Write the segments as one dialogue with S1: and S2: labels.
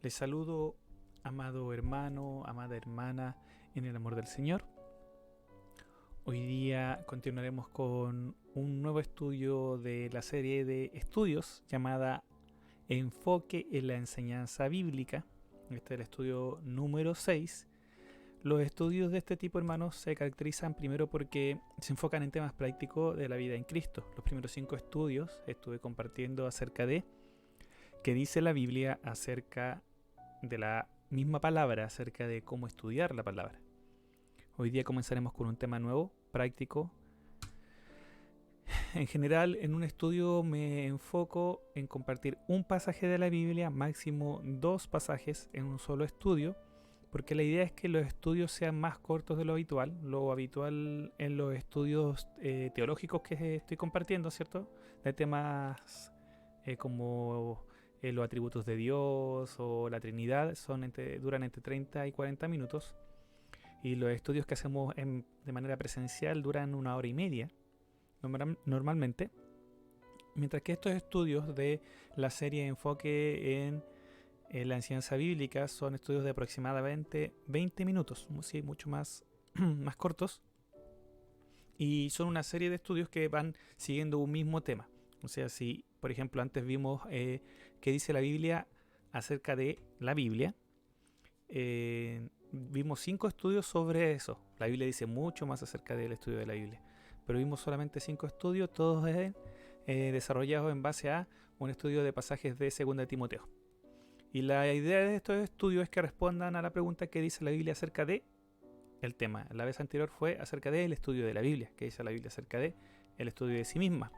S1: Les saludo, amado hermano, amada hermana, en el amor del Señor. Hoy día continuaremos con un nuevo estudio de la serie de estudios llamada Enfoque en la enseñanza bíblica. Este es el estudio número 6. Los estudios de este tipo, hermanos, se caracterizan primero porque se enfocan en temas prácticos de la vida en Cristo. Los primeros 5 estudios estuve compartiendo acerca de qué dice la Biblia acerca de la misma palabra, acerca de cómo estudiar la palabra. Hoy día comenzaremos con un tema nuevo, práctico. En general, en un estudio me enfoco en compartir un pasaje de la Biblia, máximo 2 pasajes en un solo estudio, porque la idea es que los estudios sean más cortos de lo habitual. Lo habitual en los estudios teológicos que estoy compartiendo, ¿cierto? De temas como los atributos de Dios o la Trinidad duran entre 30 y 40 minutos. Y los estudios que hacemos de manera presencial duran 1 hora y media normalmente. Mientras que estos estudios de la serie Enfoque en la enseñanza bíblica son estudios de aproximadamente 20 minutos, sí, mucho más, más cortos. Y son una serie de estudios que van siguiendo un mismo tema. O sea, si por ejemplo antes vimos qué dice la Biblia acerca de la Biblia, vimos 5 estudios sobre eso. La Biblia dice mucho más acerca del estudio de la Biblia, pero vimos solamente 5 estudios, todos desarrollados en base a un estudio de pasajes de 2 Timoteo. Y la idea de estos estudios es que respondan a la pregunta que dice la Biblia acerca de el tema. La vez anterior fue acerca del estudio de la Biblia, que dice la Biblia acerca de el estudio de sí misma.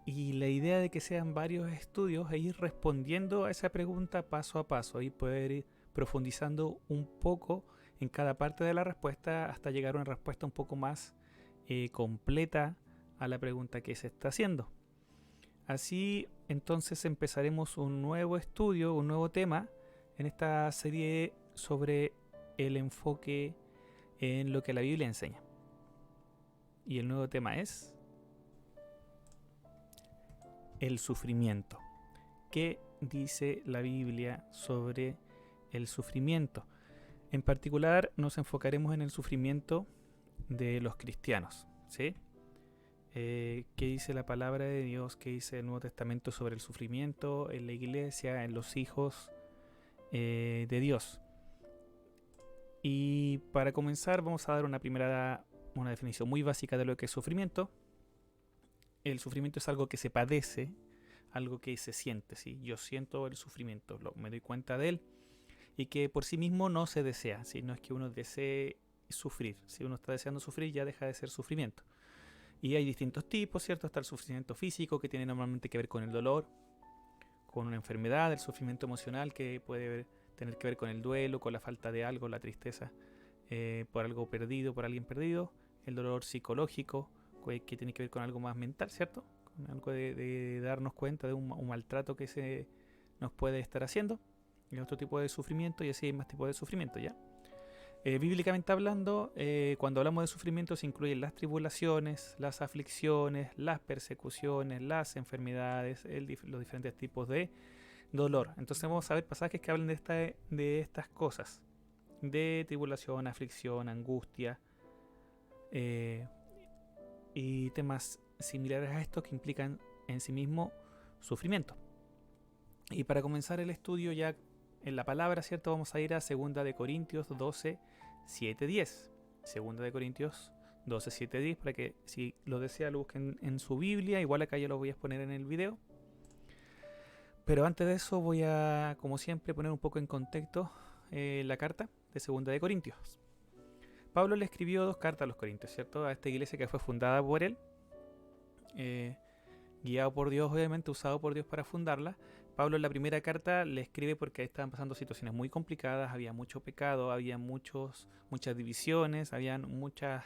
S1: Y la idea de que sean varios estudios e ir respondiendo a esa pregunta paso a paso y poder ir profundizando un poco en cada parte de la respuesta hasta llegar a una respuesta un poco más completa a la pregunta que se está haciendo. Así entonces empezaremos un nuevo estudio, un nuevo tema en esta serie sobre el enfoque en lo que la Biblia enseña. Y el nuevo tema es el sufrimiento. ¿Qué dice la Biblia sobre el sufrimiento? En particular nos enfocaremos en el sufrimiento de los cristianos, ¿sí? ¿Qué dice la palabra de Dios? ¿Qué dice el Nuevo Testamento sobre el sufrimiento en la iglesia, en los hijos de Dios? Y para comenzar vamos a dar una definición muy básica de lo que es sufrimiento. El sufrimiento es algo que se padece, algo que se siente, ¿sí? Yo siento el sufrimiento, me doy cuenta de él, y que por sí mismo no se desea, ¿sí? No es que uno desee sufrir. Si uno está deseando sufrir, ya deja de ser sufrimiento. Y hay distintos tipos, ¿cierto? Está el sufrimiento físico, que tiene normalmente que ver con el dolor, con una enfermedad, el sufrimiento emocional, que puede tener que ver con el duelo, con la falta de algo, la tristeza por algo perdido, por alguien perdido. El dolor psicológico, que tiene que ver con algo más mental, ¿cierto? Con algo de darnos cuenta de un maltrato que se nos puede estar haciendo. Y otro tipo de sufrimiento, y así hay más tipos de sufrimiento, ¿ya? Bíblicamente hablando, cuando hablamos de sufrimiento se incluyen las tribulaciones, las aflicciones, las persecuciones, las enfermedades, los diferentes tipos de dolor. Entonces vamos a ver pasajes que hablan de estas cosas, de tribulación, aflicción, angustia y temas similares a estos que implican en sí mismo sufrimiento. Y para comenzar el estudio ya en la palabra, ¿cierto? Vamos a ir a 2 Corintios 12, 7, 10. 2 Corintios 12, 7, 10, para que si lo desea lo busquen en su Biblia. Igual acá yo lo voy a poner en el video. Pero antes de eso voy a, como siempre, poner un poco en contexto la carta de 2 Corintios. Pablo le escribió 2 cartas a los Corintios, ¿cierto? A esta iglesia que fue fundada por él, guiado por Dios, obviamente, usado por Dios para fundarla. Pablo en la primera carta le escribe porque estaban pasando situaciones muy complicadas, había mucho pecado, había muchas divisiones, habían muchas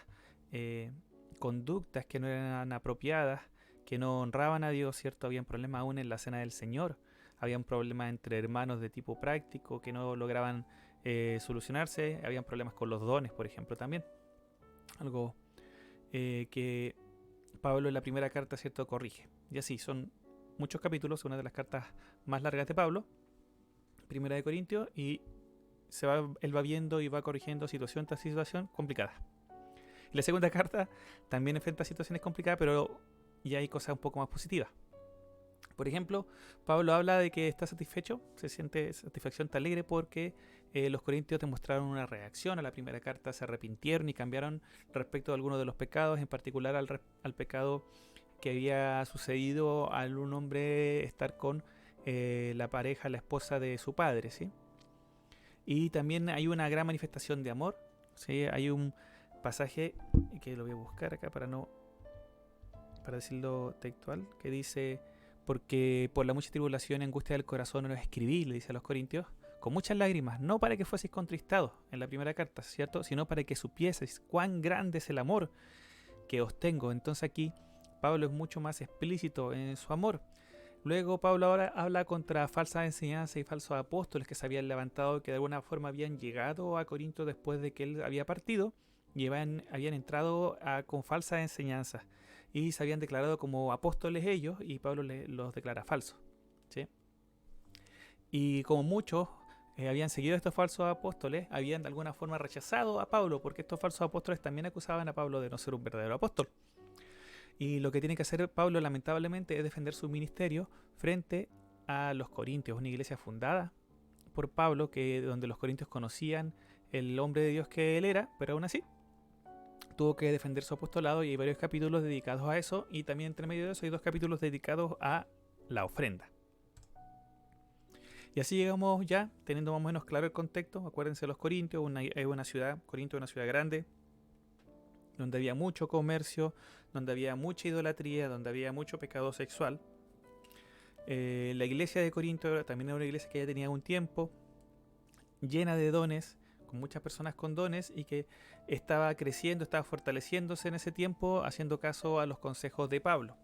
S1: conductas que no eran apropiadas, que no honraban a Dios, ¿cierto? Habían problemas aún en la cena del Señor, habían problemas entre hermanos de tipo práctico que no lograban solucionarse, habían problemas con los dones, por ejemplo, también. Algo que Pablo en la primera carta, ¿cierto?, corrige. Y así, son muchos capítulos, una de las cartas más largas de Pablo, Primera de Corintios, y él va viendo y va corrigiendo situación tras situación complicada. Y la segunda carta también enfrenta situaciones complicadas, pero ya hay cosas un poco más positivas. Por ejemplo, Pablo habla de que está satisfecho, se siente satisfacción, está alegre porque los corintios demostraron una reacción a la primera carta, se arrepintieron y cambiaron respecto a algunos de los pecados, en particular al pecado que había sucedido al un hombre estar con la pareja, la esposa de su padre, ¿sí? Y también hay una gran manifestación de amor, ¿sí? Hay un pasaje que lo voy a buscar acá para decirlo textual, que dice: porque por la mucha tribulación y angustia del corazón os escribí, le dice a los corintios, con muchas lágrimas, no para que fueseis contristados en la primera carta, ¿cierto? Sino para que supieseis cuán grande es el amor que os tengo. Entonces aquí Pablo es mucho más explícito en su amor. Luego Pablo ahora habla contra falsas enseñanzas y falsos apóstoles que se habían levantado, que de alguna forma habían llegado a Corinto después de que él había partido y habían entrado con falsas enseñanzas y se habían declarado como apóstoles ellos, y Pablo los declara falsos, ¿sí? Y como muchos habían seguido a estos falsos apóstoles, habían de alguna forma rechazado a Pablo, porque estos falsos apóstoles también acusaban a Pablo de no ser un verdadero apóstol. Y lo que tiene que hacer Pablo, lamentablemente, es defender su ministerio frente a los corintios, una iglesia fundada por Pablo, donde los corintios conocían el hombre de Dios que él era, pero aún así tuvo que defender su apostolado, y hay varios capítulos dedicados a eso, y también entre medio de eso hay 2 capítulos dedicados a la ofrenda. Y así llegamos ya, teniendo más o menos claro el contexto. Acuérdense de los corintios, una ciudad, Corinto es una ciudad grande, donde había mucho comercio, donde había mucha idolatría, donde había mucho pecado sexual. La iglesia de Corinto también era una iglesia que ya tenía un tiempo, llena de dones, con muchas personas con dones, y que estaba creciendo, estaba fortaleciéndose en ese tiempo, haciendo caso a los consejos de Pablo.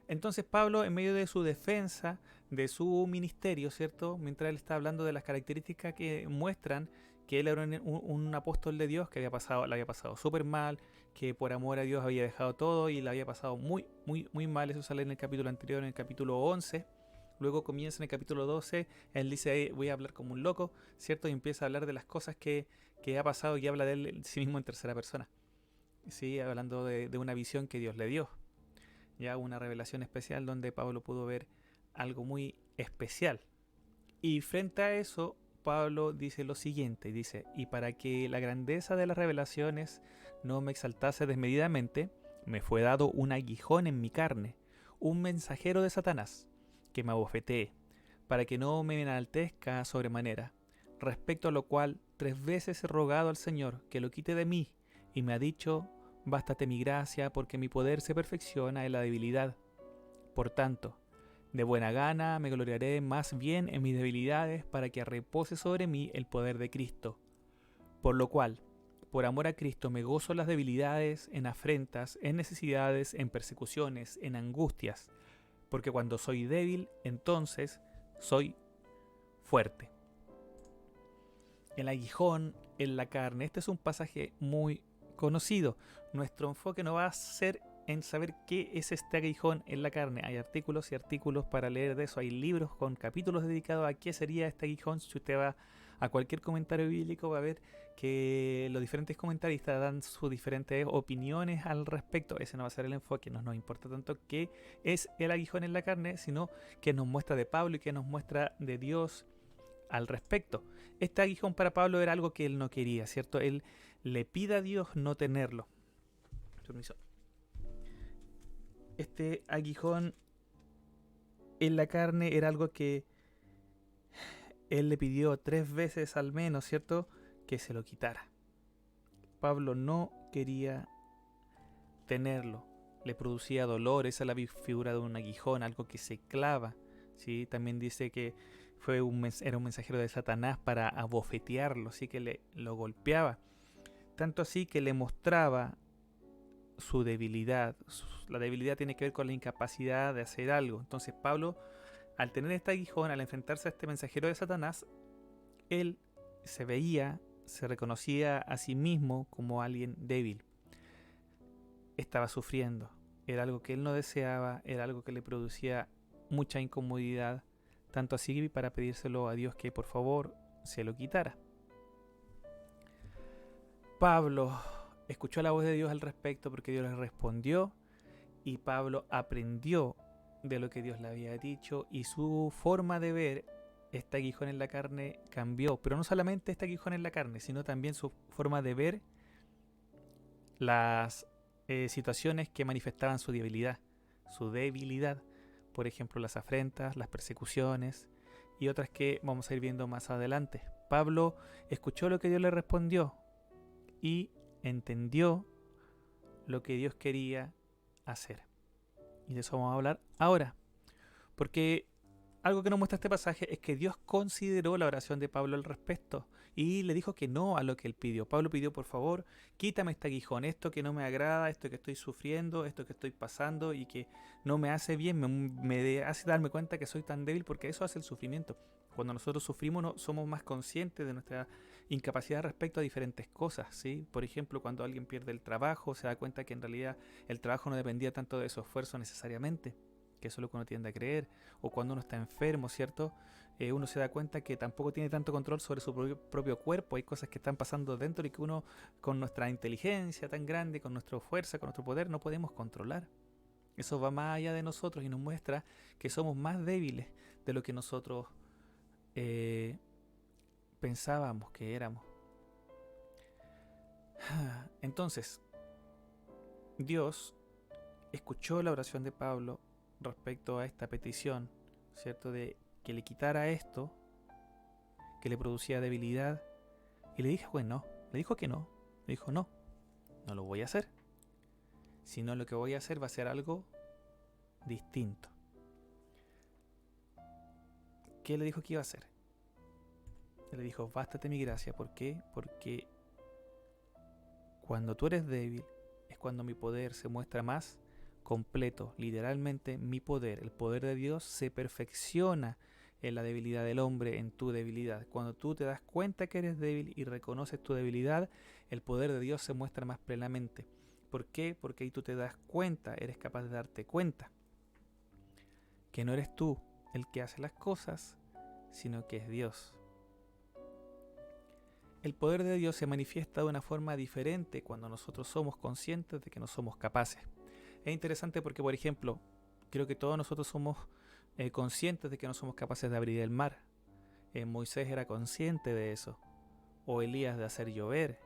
S1: Entonces Pablo, en medio de su defensa de su ministerio, ¿cierto? Mientras él está hablando de las características que muestran que él era un apóstol de Dios, que le había pasado súper mal, que por amor a Dios había dejado todo y le había pasado muy, muy, muy mal. Eso sale en el capítulo anterior, en el capítulo 11. Luego comienza en el capítulo 12, él dice: voy a hablar como un loco, ¿cierto? Y empieza a hablar de las cosas que ha pasado, y habla de él sí mismo en tercera persona, ¿sí? Hablando de una visión que Dios le dio, ya una revelación especial donde Pablo pudo ver algo muy especial. Y frente a eso, Pablo dice lo siguiente, dice: y para que la grandeza de las revelaciones no me exaltase desmedidamente, me fue dado un aguijón en mi carne, un mensajero de Satanás, que me abofetee, para que no me enaltezca sobremanera, respecto a lo cual 3 veces he rogado al Señor que lo quite de mí, y me ha dicho: bástate mi gracia, porque mi poder se perfecciona en la debilidad. Por tanto, de buena gana me gloriaré más bien en mis debilidades, para que repose sobre mí el poder de Cristo. Por lo cual, por amor a Cristo, me gozo en las debilidades, en afrentas, en necesidades, en persecuciones, en angustias, porque cuando soy débil, entonces soy fuerte. El aguijón en la carne. Este es un pasaje muy conocido. Nuestro enfoque no va a ser en saber qué es este aguijón en la carne. Hay artículos y artículos para leer de eso. Hay libros con capítulos dedicados a qué sería este aguijón. Si usted va a cualquier comentario bíblico, va a ver que los diferentes comentaristas dan sus diferentes opiniones al respecto. Ese no va a ser el enfoque. No nos importa tanto qué es el aguijón en la carne, sino qué nos muestra de Pablo y qué nos muestra de Dios al respecto. Este aguijón para Pablo era algo que él no quería, ¿cierto? Él le pide a Dios no tenerlo. Permiso. Este aguijón en la carne era algo que él le pidió 3 veces al menos, ¿cierto?, que se lo quitara. Pablo no quería tenerlo. Le producía dolor. Esa es la figura de un aguijón, algo que se clava, ¿sí? También dice que era un mensajero de Satanás para abofetearlo, así que lo golpeaba. Tanto así que le mostraba su debilidad. La debilidad tiene que ver con la incapacidad de hacer algo. Entonces Pablo, al tener este aguijón, al enfrentarse a este mensajero de Satanás, él se reconocía a sí mismo como alguien débil. Estaba sufriendo. Era algo que él no deseaba, era algo que le producía mucha incomodidad. tanto así para pedírselo a Dios que por favor se lo quitara. Pablo escuchó la voz de Dios al respecto porque Dios le respondió, y Pablo aprendió de lo que Dios le había dicho, y su forma de ver este aguijón en la carne cambió. Pero no solamente este aguijón en la carne, sino también su forma de ver las situaciones que manifestaban su debilidad. Su debilidad, por ejemplo, las afrentas, las persecuciones y otras que vamos a ir viendo más adelante. Pablo escuchó lo que Dios le respondió y entendió lo que Dios quería hacer. Y de eso vamos a hablar ahora. Porque algo que nos muestra este pasaje es que Dios consideró la oración de Pablo al respecto y le dijo que no a lo que él pidió. Pablo pidió, por favor, quítame este aguijón, esto que no me agrada, esto que estoy sufriendo, esto que estoy pasando y que no me hace bien, me hace darme cuenta que soy tan débil, porque eso hace el sufrimiento. Cuando nosotros sufrimos no, somos más conscientes de nuestra incapacidad respecto a diferentes cosas, ¿sí? Por ejemplo, cuando alguien pierde el trabajo, se da cuenta que en realidad el trabajo no dependía tanto de su esfuerzo necesariamente, que eso es lo que uno tiende a creer. O cuando uno está enfermo, ¿cierto? Uno se da cuenta que tampoco tiene tanto control sobre su propio cuerpo. Hay cosas que están pasando dentro y que uno, con nuestra inteligencia tan grande, con nuestra fuerza, con nuestro poder, no podemos controlar. Eso va más allá de nosotros y nos muestra que somos más débiles de lo que nosotros pensábamos que éramos. Entonces, Dios escuchó la oración de Pablo respecto a esta petición, ¿cierto? De que le quitara esto, que le producía debilidad, y le dijo que no. Le dijo que no. Le dijo, no, no lo voy a hacer. Sino lo que voy a hacer va a ser algo distinto. ¿Qué le dijo que iba a hacer? Le dijo, bástate mi gracia. ¿Por qué? Porque cuando tú eres débil es cuando mi poder se muestra más completo. Literalmente mi poder, el poder de Dios, se perfecciona en la debilidad del hombre, en tu debilidad. Cuando tú te das cuenta que eres débil y reconoces tu debilidad, el poder de Dios se muestra más plenamente. ¿Por qué? Porque ahí tú te das cuenta, eres capaz de darte cuenta que no eres tú el que hace las cosas, sino que es Dios. El poder de Dios se manifiesta de una forma diferente cuando nosotros somos conscientes de que no somos capaces. Es interesante porque, por ejemplo, creo que todos nosotros somos conscientes de que no somos capaces de abrir el mar. Moisés era consciente de eso. O Elías de hacer llover.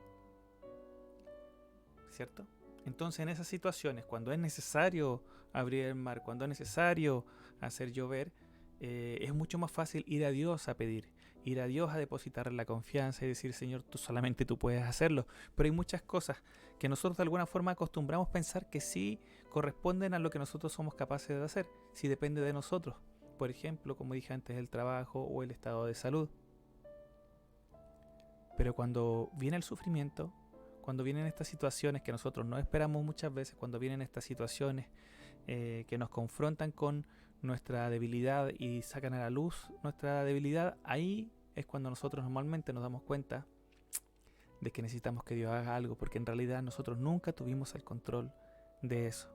S1: ¿Cierto? Entonces, en esas situaciones, cuando es necesario abrir el mar, cuando es necesario hacer llover, es mucho más fácil ir a Dios a pedir, ir a Dios a depositarle la confianza y decir, Señor, solamente tú puedes hacerlo. Pero hay muchas cosas que nosotros de alguna forma acostumbramos a pensar que sí corresponden a lo que nosotros somos capaces de hacer, si depende de nosotros. Por ejemplo, como dije antes, el trabajo o el estado de salud. Pero cuando viene el sufrimiento, cuando vienen estas situaciones que nosotros no esperamos muchas veces, cuando vienen estas situaciones que nos confrontan con nuestra debilidad y sacan a la luz nuestra debilidad, ahí es cuando nosotros normalmente nos damos cuenta de que necesitamos que Dios haga algo, porque en realidad nosotros nunca tuvimos el control de eso.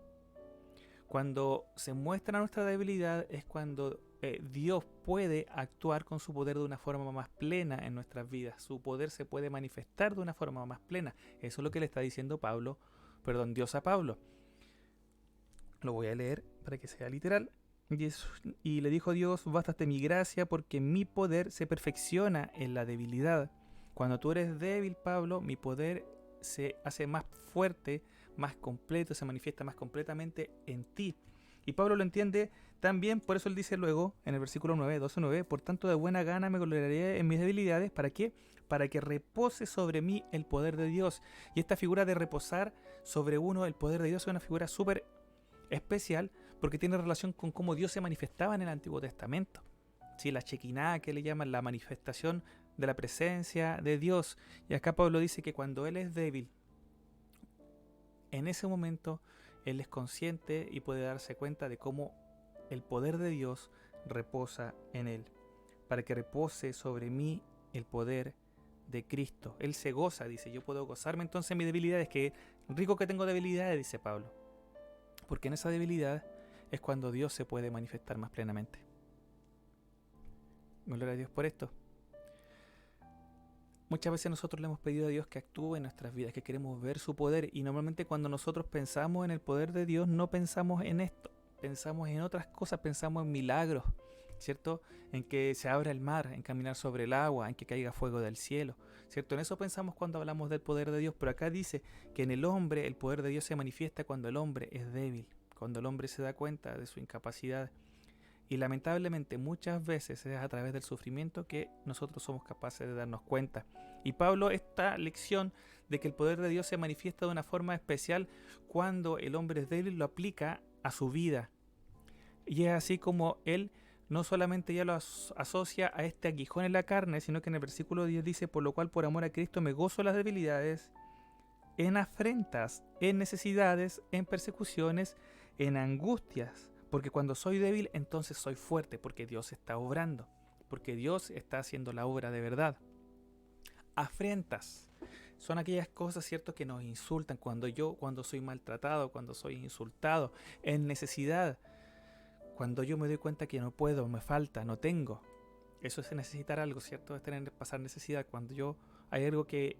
S1: Cuando se muestra nuestra debilidad es cuando Dios puede actuar con su poder de una forma más plena en nuestras vidas. Su poder se puede manifestar de una forma más plena. Eso es lo que le está diciendo Dios a Pablo. Lo voy a leer para que sea literal. Y le dijo Dios, bástate mi gracia porque mi poder se perfecciona en la debilidad. Cuando tú eres débil, Pablo, mi poder se hace más fuerte, más completo, se manifiesta más completamente en ti. Y Pablo lo entiende también, por eso él dice luego, en el versículo 9, 12:9, por tanto de buena gana me gloriaré en mis debilidades. ¿Para qué? Para que repose sobre mí el poder de Dios. Y esta figura de reposar sobre uno el poder de Dios es una figura súper especial porque tiene relación con cómo Dios se manifestaba en el Antiguo Testamento. ¿Sí? La Shekinah, que le llaman la manifestación de la presencia de Dios. Y acá Pablo dice que cuando él es débil, en ese momento él es consciente y puede darse cuenta de cómo el poder de Dios reposa en él. Para que repose sobre mí el poder de Cristo. Él se goza, dice, yo puedo gozarme entonces en mi debilidad. Es que rico que tengo debilidades, dice Pablo. Porque en esa debilidad es cuando Dios se puede manifestar más plenamente. Gloria a Dios por esto. Muchas veces nosotros le hemos pedido a Dios que actúe en nuestras vidas, que queremos ver su poder, y normalmente cuando nosotros pensamos en el poder de Dios no pensamos en esto, pensamos en otras cosas, pensamos en milagros, ¿cierto? En que se abra el mar, en caminar sobre el agua, en que caiga fuego del cielo, ¿cierto? En eso pensamos cuando hablamos del poder de Dios, pero acá dice que en el hombre el poder de Dios se manifiesta cuando el hombre es débil, cuando el hombre se da cuenta de su incapacidad. Y lamentablemente muchas veces es a través del sufrimiento que nosotros somos capaces de darnos cuenta. Y Pablo, esta lección de que el poder de Dios se manifiesta de una forma especial cuando el hombre es débil, lo aplica a su vida. Y es así como él no solamente ya lo asocia a este aguijón en la carne, sino que en el versículo 10 dice: por lo cual por amor a Cristo me gozo en las debilidades, en afrentas, en necesidades, en persecuciones, en angustias. Porque cuando soy débil, entonces soy fuerte, porque Dios está obrando, porque Dios está haciendo la obra de verdad. Afrentas son aquellas cosas, ¿cierto?, que nos insultan cuando soy maltratado, cuando soy insultado, en necesidad, cuando yo me doy cuenta que no puedo, me falta, no tengo. Eso es necesitar algo, ¿cierto? Es pasar necesidad. Cuando hay algo que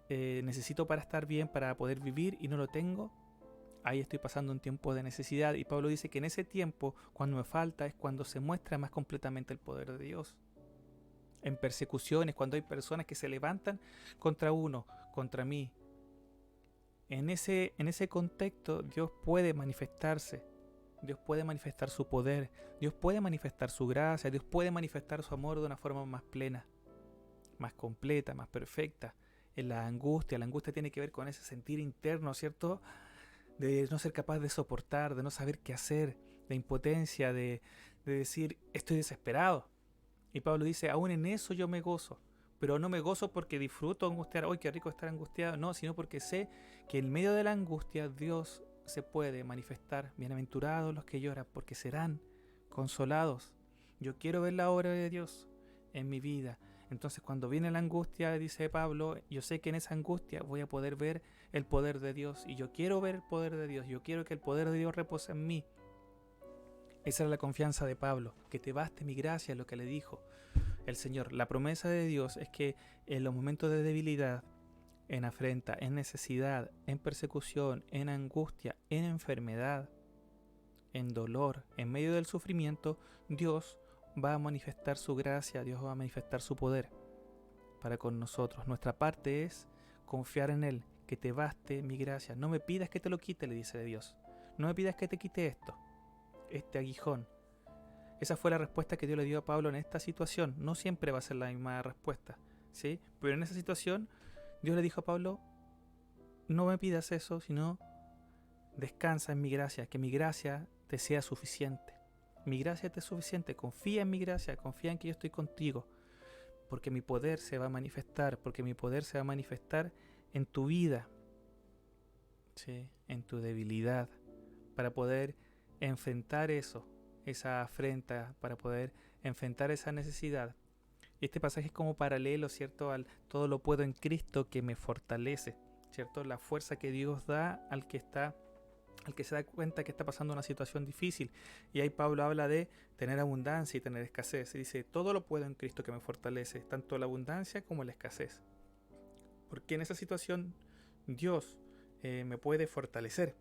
S1: necesito para estar bien, para poder vivir y no lo tengo, ahí estoy pasando un tiempo de necesidad. Y Pablo dice que en ese tiempo, cuando me falta, es cuando se muestra más completamente el poder de Dios. En persecuciones, cuando hay personas que se levantan contra uno, contra mí. En ese contexto, Dios puede manifestarse. Dios puede manifestar su poder. Dios puede manifestar su gracia. Dios puede manifestar su amor de una forma más plena, más completa, más perfecta. En la angustia tiene que ver con ese sentir interno, ¿cierto?, de no ser capaz de soportar, de no saber qué hacer, de impotencia, de decir estoy desesperado. Y Pablo dice, aún en eso yo me gozo, pero no me gozo porque disfruto angustiar, ¡ay, qué rico estar angustiado! No, sino porque sé que en medio de la angustia Dios se puede manifestar. Bienaventurados los que lloran, porque serán consolados. Yo quiero ver la obra de Dios en mi vida. Entonces cuando viene la angustia, dice Pablo, yo sé que en esa angustia voy a poder ver el poder de Dios. Y yo quiero ver el poder de Dios. Yo quiero que el poder de Dios repose en mí. Esa era la confianza de Pablo. Que te baste mi gracia, es lo que le dijo el Señor. La promesa de Dios es que en los momentos de debilidad, en afrenta, en necesidad, en persecución, en angustia, en enfermedad, en dolor, en medio del sufrimiento, Dios va a manifestar su gracia, Dios va a manifestar su poder para con nosotros. Nuestra parte es confiar en Él, que te baste mi gracia. No me pidas que te lo quite, le dice Dios. No me pidas que te quite esto, este aguijón. Esa fue la respuesta que Dios le dio a Pablo en esta situación. No siempre va a ser la misma respuesta, ¿sí? Pero en esa situación, Dios le dijo a Pablo, no me pidas eso, sino descansa en mi gracia, que mi gracia te sea suficiente. Mi gracia te es suficiente, confía en mi gracia, confía en que yo estoy contigo, porque mi poder se va a manifestar, porque mi poder se va a manifestar en tu vida, ¿sí?, en tu debilidad, para poder enfrentar eso, esa afrenta, para poder enfrentar esa necesidad. Este pasaje es como paralelo, ¿cierto?, al todo lo puedo en Cristo que me fortalece, ¿cierto? La fuerza que Dios da al que se da cuenta que está pasando una situación difícil. Y ahí Pablo habla de tener abundancia y tener escasez. Y dice, todo lo puedo en Cristo que me fortalece, tanto la abundancia como la escasez. Porque en esa situación Dios me puede fortalecer.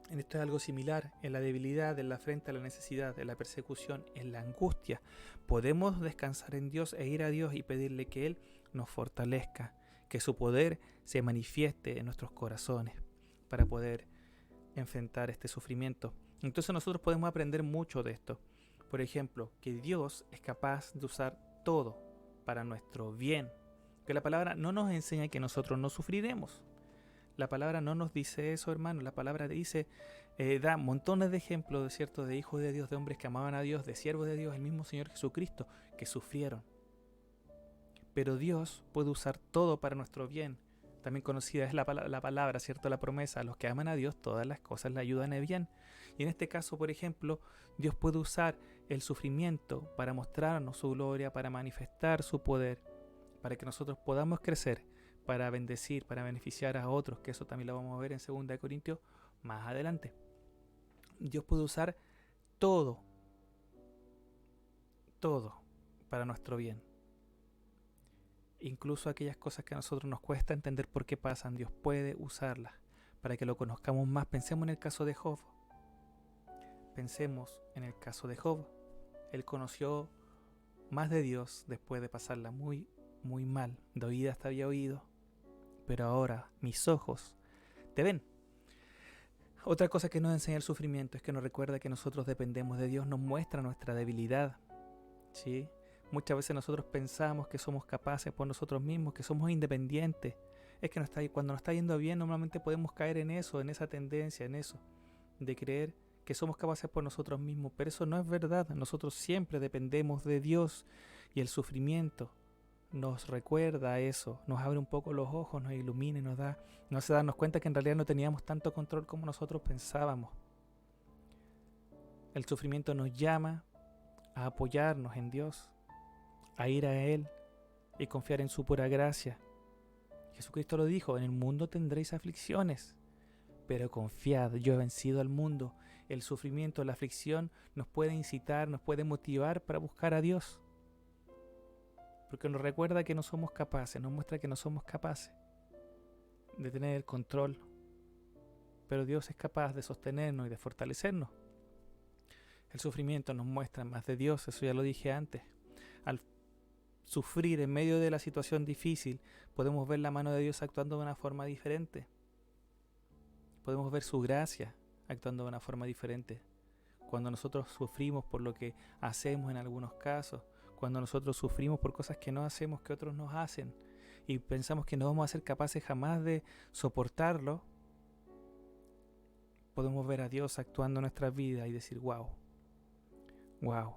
S1: En esto es algo similar, en la debilidad, en la afrenta, en la necesidad, en la persecución, en la angustia. Podemos descansar en Dios e ir a Dios y pedirle que Él nos fortalezca, que su poder se manifieste en nuestros corazones para poder enfrentar este sufrimiento. Entonces nosotros podemos aprender mucho de esto. Por ejemplo, que Dios es capaz de usar todo para nuestro bien. Que la palabra no nos enseña que nosotros no sufriremos. La palabra no nos dice eso, hermano. La palabra dice, da montones de ejemplos, ¿cierto?, de hijos de Dios, de hombres que amaban a Dios, de siervos de Dios, el mismo Señor Jesucristo, que sufrieron. Pero Dios puede usar todo para nuestro bien. También conocida es la palabra, ¿cierto?, la promesa. A los que aman a Dios, todas las cosas le ayudan a bien. Y en este caso, por ejemplo, Dios puede usar el sufrimiento para mostrarnos su gloria, para manifestar su poder, para que nosotros podamos crecer, para bendecir, para beneficiar a otros, que eso también lo vamos a ver en 2 Corintios más adelante. Dios puede usar todo para nuestro bien. Incluso aquellas cosas que a nosotros nos cuesta entender por qué pasan, Dios puede usarlas para que lo conozcamos más. Pensemos en el caso de Job. Pensemos en el caso de Job. Él conoció más de Dios después de pasarla muy, muy mal. De oídas te había oído, pero ahora mis ojos te ven. Otra cosa que nos enseña el sufrimiento es que nos recuerda que nosotros dependemos de Dios, nos muestra nuestra debilidad, ¿sí? Muchas veces nosotros pensamos que somos capaces por nosotros mismos, que somos independientes. Es que cuando nos está yendo bien, normalmente podemos caer en eso, en esa tendencia, en eso, de creer que somos capaces por nosotros mismos, pero eso no es verdad. Nosotros siempre dependemos de Dios y el sufrimiento nos recuerda eso, nos abre un poco los ojos, nos ilumina y nos hace darnos cuenta que en realidad no teníamos tanto control como nosotros pensábamos. El sufrimiento nos llama a apoyarnos en Dios, a ir a Él y confiar en su pura gracia. Jesucristo lo dijo: en el mundo tendréis aflicciones, pero confiad, yo he vencido al mundo. El sufrimiento, la aflicción nos puede incitar, nos puede motivar para buscar a Dios, porque nos recuerda que no somos capaces, nos muestra que no somos capaces de tener el control, pero Dios es capaz de sostenernos y de fortalecernos. El sufrimiento nos muestra más de Dios, eso ya lo dije antes. Al sufrir en medio de la situación difícil, podemos ver la mano de Dios actuando de una forma diferente. Podemos ver su gracia actuando de una forma diferente. Cuando nosotros sufrimos por lo que hacemos en algunos casos, cuando nosotros sufrimos por cosas que no hacemos, que otros nos hacen, y pensamos que no vamos a ser capaces jamás de soportarlo, podemos ver a Dios actuando en nuestras vidas y decir: wow, wow.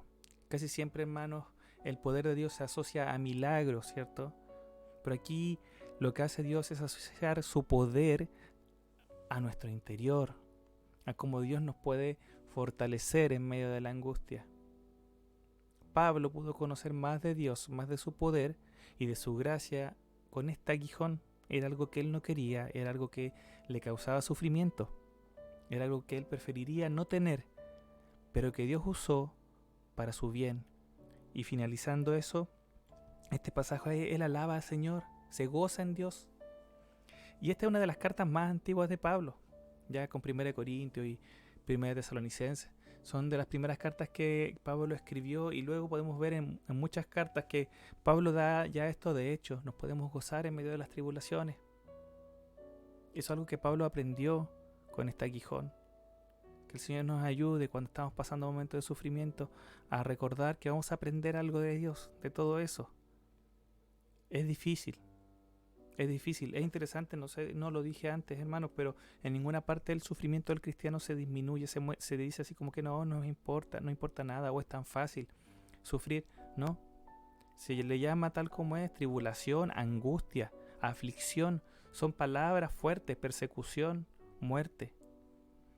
S1: Casi siempre, hermanos, el poder de Dios se asocia a milagros, ¿cierto? Pero aquí lo que hace Dios es asociar su poder a nuestro interior, a cómo Dios nos puede fortalecer en medio de la angustia. Pablo pudo conocer más de Dios, más de su poder y de su gracia con este aguijón. Era algo que él no quería, era algo que le causaba sufrimiento, era algo que él preferiría no tener, pero que Dios usó para su bien. Y finalizando eso, este pasaje, él alaba al Señor, se goza en Dios. Y esta es una de las cartas más antiguas de Pablo, ya con 1 Corintios y 1 Tesalonicenses. Son de las primeras cartas que Pablo escribió, y luego podemos ver en muchas cartas que Pablo da ya esto de hecho: nos podemos gozar en medio de las tribulaciones. Eso es algo que Pablo aprendió con este aguijón. Que el Señor nos ayude cuando estamos pasando momentos de sufrimiento a recordar que vamos a aprender algo de Dios, de todo eso. Es difícil, es interesante, no sé, no lo dije antes, hermanos, pero en ninguna parte el sufrimiento del cristiano se disminuye, se dice así como que no importa nada, o es tan fácil sufrir. No, se le llama tal como es: tribulación, angustia, aflicción. Son palabras fuertes: persecución, muerte.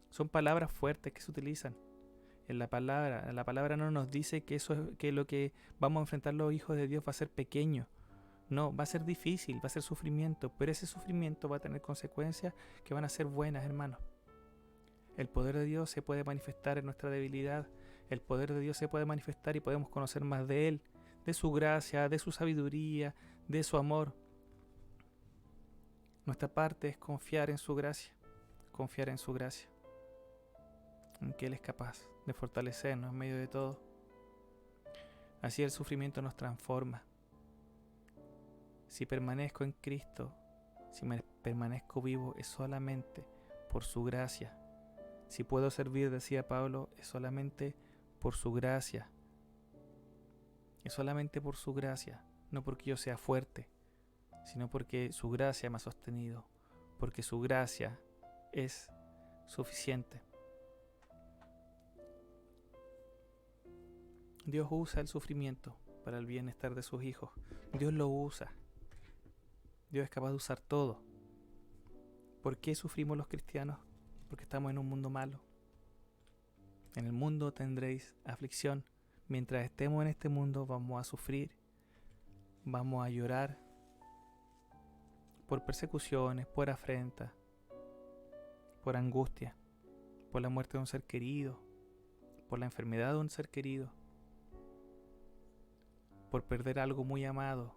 S1: Son palabras fuertes que se utilizan. La palabra no nos dice que que lo que vamos a enfrentar los hijos de Dios va a ser pequeño. No, va a ser difícil, va a ser sufrimiento, pero ese sufrimiento va a tener consecuencias que van a ser buenas, hermanos. El poder de Dios se puede manifestar en nuestra debilidad. El poder de Dios se puede manifestar y podemos conocer más de Él, de su gracia, de su sabiduría, de su amor. Nuestra parte es confiar en su gracia, en que Él es capaz de fortalecernos en medio de todo. Así el sufrimiento nos transforma. Si permanezco en Cristo, si permanezco vivo, es solamente por su gracia. Si puedo servir, decía Pablo, es solamente por su gracia. Es solamente por su gracia, no porque yo sea fuerte, sino porque su gracia me ha sostenido, porque su gracia es suficiente. Dios usa el sufrimiento para el bienestar de sus hijos. Dios lo usa. Dios es capaz de usar todo. ¿Por qué sufrimos los cristianos? Porque estamos en un mundo malo. En el mundo tendréis aflicción. Mientras estemos en este mundo vamos a sufrir, vamos a llorar por persecuciones, por afrentas, por angustia, por la muerte de un ser querido, por la enfermedad de un ser querido. por perder algo muy amado.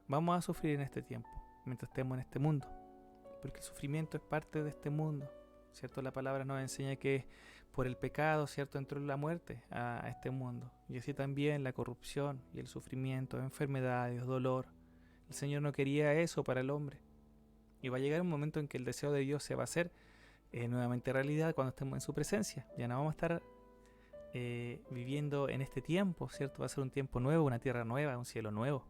S1: Vamos a sufrir en este tiempo, mientras estemos en este mundo, porque el sufrimiento es parte de este mundo, ¿cierto? La palabra nos enseña que por el pecado, ¿cierto?, entró la muerte a este mundo, y así también la corrupción y el sufrimiento, enfermedades, dolor. El Señor no quería eso para el hombre, y va a llegar un momento en que el deseo de Dios se va a hacer nuevamente realidad cuando estemos en su presencia. Ya no vamos a estar viviendo en este tiempo, ¿cierto? Va a ser un tiempo nuevo, una tierra nueva, un cielo nuevo,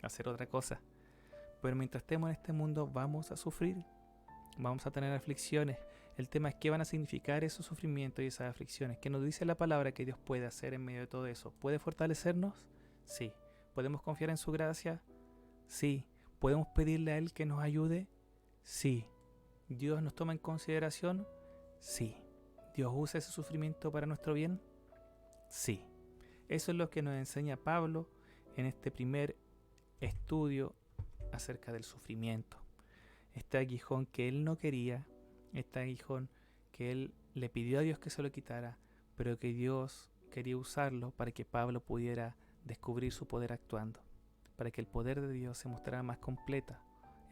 S1: va a ser otra cosa. Pero mientras estemos en este mundo vamos a sufrir, vamos a tener aflicciones. El tema es qué van a significar esos sufrimientos y esas aflicciones. ¿Qué nos dice la palabra que Dios puede hacer en medio de todo eso? ¿Puede fortalecernos? Sí. ¿Podemos confiar en su gracia? Sí. ¿Podemos pedirle a Él que nos ayude? Sí. ¿Dios nos toma en consideración? Sí. ¿Dios usa ese sufrimiento para nuestro bien? Sí. Eso es lo que nos enseña Pablo en este primer estudio acerca del sufrimiento. Este aguijón que él no quería, este aguijón que él le pidió a Dios que se lo quitara, pero que Dios quería usarlo para que Pablo pudiera descubrir su poder actuando, para que el poder de Dios se mostrara más completa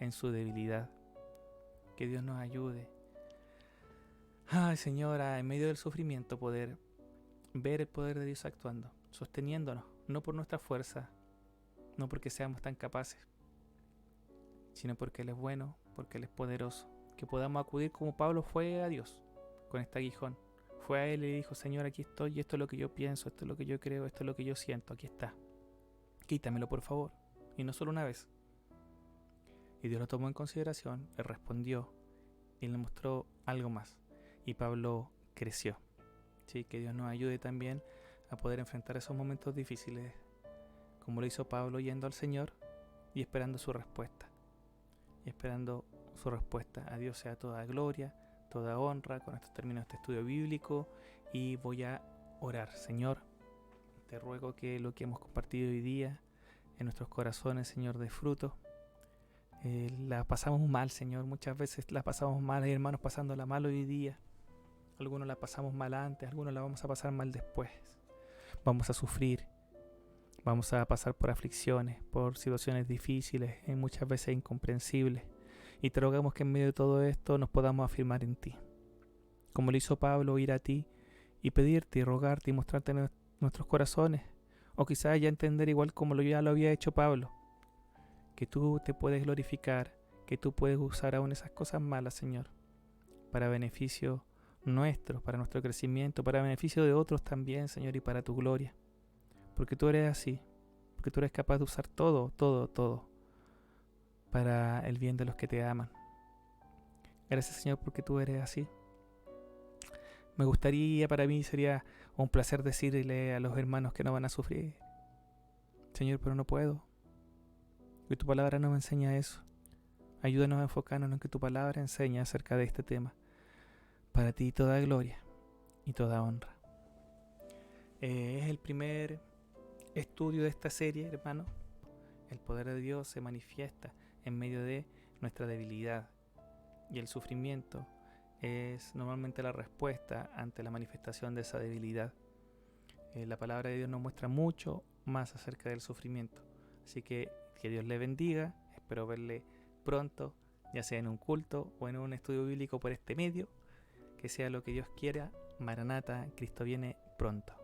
S1: en su debilidad. Que Dios nos ayude. Ay, Señora, en medio del sufrimiento poder ver el poder de Dios actuando, sosteniéndonos, no por nuestra fuerza, no porque seamos tan capaces, sino porque Él es bueno, porque Él es poderoso. Que podamos acudir como Pablo fue a Dios con este aguijón. Fue a Él y le dijo: Señor, aquí estoy, y esto es lo que yo pienso, esto es lo que yo creo, esto es lo que yo siento, aquí está. Quítamelo, por favor. Y no solo una vez. Y Dios lo tomó en consideración, Él respondió y le mostró algo más. Y Pablo creció. ¿Sí? Que Dios nos ayude también a poder enfrentar esos momentos difíciles, como lo hizo Pablo, yendo al Señor y esperando su respuesta. Y esperando su respuesta. A Dios sea toda gloria, toda honra. Con esto termino este estudio bíblico y voy a orar. Señor, te ruego que lo que hemos compartido hoy día en nuestros corazones, Señor, dé fruto. La pasamos mal, Señor. Muchas veces la pasamos mal. Hay hermanos pasándola mal hoy día. Algunos la pasamos mal antes, algunos la vamos a pasar mal después. Vamos a sufrir. Vamos a pasar por aflicciones, por situaciones difíciles y muchas veces incomprensibles. Y te rogamos que en medio de todo esto nos podamos afirmar en ti. Como lo hizo Pablo, ir a ti y pedirte y rogarte y mostrarte nuestros corazones. O quizás ya entender igual como ya lo había hecho Pablo. Que tú te puedes glorificar, que tú puedes usar aún esas cosas malas, Señor, para beneficio nuestro, para nuestro crecimiento, para beneficio de otros también, Señor, y para tu gloria. Porque tú eres así, porque tú eres capaz de usar todo, todo, todo para el bien de los que te aman. Gracias, Señor, porque tú eres así. Me gustaría, para mí sería un placer decirle a los hermanos que no van a sufrir: Señor, pero no puedo. Que tu palabra no me enseña eso. Ayúdanos a enfocarnos en que tu palabra enseña acerca de este tema. Para ti toda gloria y toda honra. Es el primer estudio de esta serie, hermano. El poder de Dios se manifiesta en medio de nuestra debilidad. Y el sufrimiento es normalmente la respuesta ante la manifestación de esa debilidad. La palabra de Dios nos muestra mucho más acerca del sufrimiento. Así que Dios le bendiga. Espero verle pronto, ya sea en un culto o en un estudio bíblico por este medio. Que sea lo que Dios quiera. Maranata, Cristo viene pronto.